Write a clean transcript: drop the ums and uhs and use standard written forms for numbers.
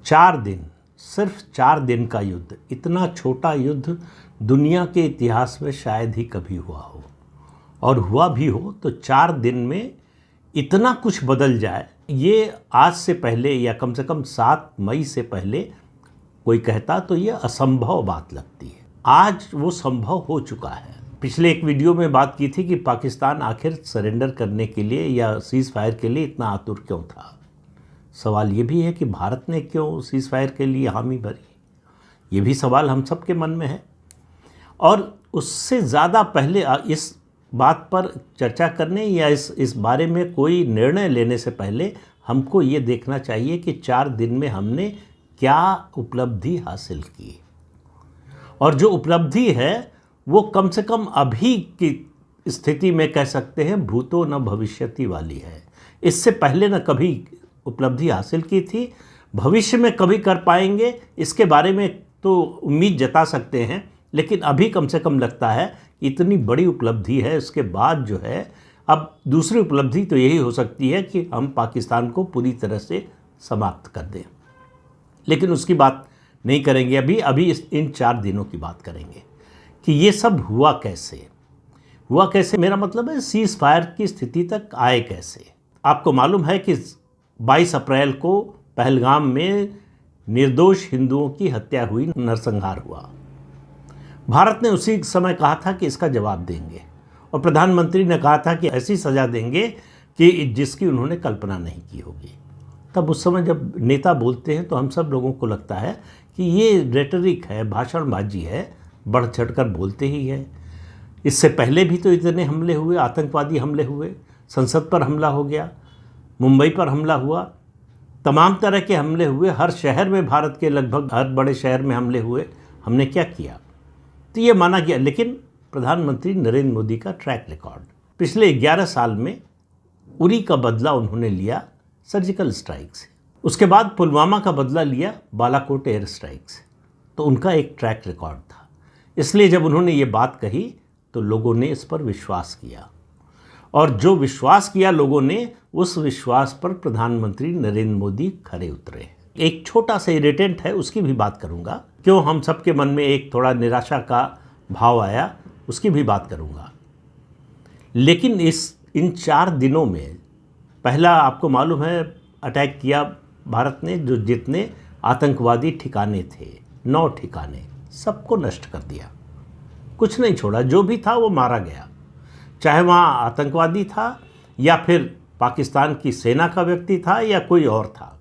4 दिन, सिर्फ 4 दिन का युद्ध, इतना छोटा युद्ध दुनिया के इतिहास में शायद ही कभी हुआ हो, और हुआ भी हो तो 4 दिन में इतना कुछ बदल जाए, ये आज से पहले या कम से कम 7 मई से पहले कोई कहता तो ये असंभव बात लगती है। आज वो संभव हो चुका है। पिछले एक वीडियो में बात की थी कि पाकिस्तान आखिर सरेंडर करने के लिए या सीज़ फायर के लिए इतना आतुर क्यों था। सवाल ये भी है कि भारत ने क्यों सीज़ फायर के लिए हामी भरी, ये भी सवाल हम सब के मन में है। और उससे ज़्यादा पहले इस बात पर चर्चा करने या इस बारे में कोई निर्णय लेने से पहले हमको ये देखना चाहिए कि 4 दिन में हमने क्या उपलब्धि हासिल की, और जो उपलब्धि है वो कम से कम अभी की स्थिति में कह सकते हैं भूतो न भविष्यति वाली है। इससे पहले न कभी उपलब्धि हासिल की थी, भविष्य में कभी कर पाएंगे इसके बारे में तो उम्मीद जता सकते हैं, लेकिन अभी कम से कम लगता है इतनी बड़ी उपलब्धि है। इसके बाद जो है अब दूसरी उपलब्धि तो यही हो सकती है कि हम पाकिस्तान को पूरी तरह से समाप्त कर दें, लेकिन उसकी बात नहीं करेंगे अभी इन 4 दिनों की बात करेंगे कि ये सब हुआ कैसे। मेरा मतलब है सीज़ फायर की स्थिति तक आए कैसे। आपको मालूम है कि 22 अप्रैल को पहलगाम में निर्दोष हिंदुओं की हत्या हुई, नरसंहार हुआ। भारत ने उसी समय कहा था कि इसका जवाब देंगे, और प्रधानमंत्री ने कहा था कि ऐसी सज़ा देंगे कि जिसकी उन्होंने कल्पना नहीं की होगी। तब उस समय जब नेता बोलते हैं तो हम सब लोगों को लगता है कि ये रेटरिक है, भाषणबाजी है, बढ़ चढ़कर बोलते ही है। इससे पहले भी तो इतने हमले हुए, आतंकवादी हमले हुए, संसद पर हमला हो गया, मुंबई पर हमला हुआ, तमाम तरह के हमले हुए, हर शहर में, भारत के लगभग हर बड़े शहर में हमले हुए। हमने क्या किया तो ये माना गया, लेकिन प्रधानमंत्री नरेंद्र मोदी का ट्रैक रिकॉर्ड, पिछले 11 साल में उरी का बदला उन्होंने लिया सर्जिकल स्ट्राइक से, उसके बाद पुलवामा का बदला लिया बालाकोट एयर स्ट्राइक से। तो उनका एक ट्रैक रिकॉर्ड था, इसलिए जब उन्होंने ये बात कही तो लोगों ने इस पर विश्वास किया, और जो विश्वास किया लोगों ने, उस विश्वास पर प्रधानमंत्री नरेंद्र मोदी खरे उतरे। एक छोटा सा इरिटेंट है, उसकी भी बात करूंगा, क्यों हम सबके मन में एक थोड़ा निराशा का भाव आया, उसकी भी बात करूंगा। लेकिन इन 4 दिनों में पहला आपको मालूम है अटैक किया भारत ने, जो जितने आतंकवादी ठिकाने थे, 9 ठिकाने, सबको नष्ट कर दिया, कुछ नहीं छोड़ा। जो भी था वो मारा गया, चाहे वहाँ आतंकवादी था या फिर पाकिस्तान की सेना का व्यक्ति था या कोई और था,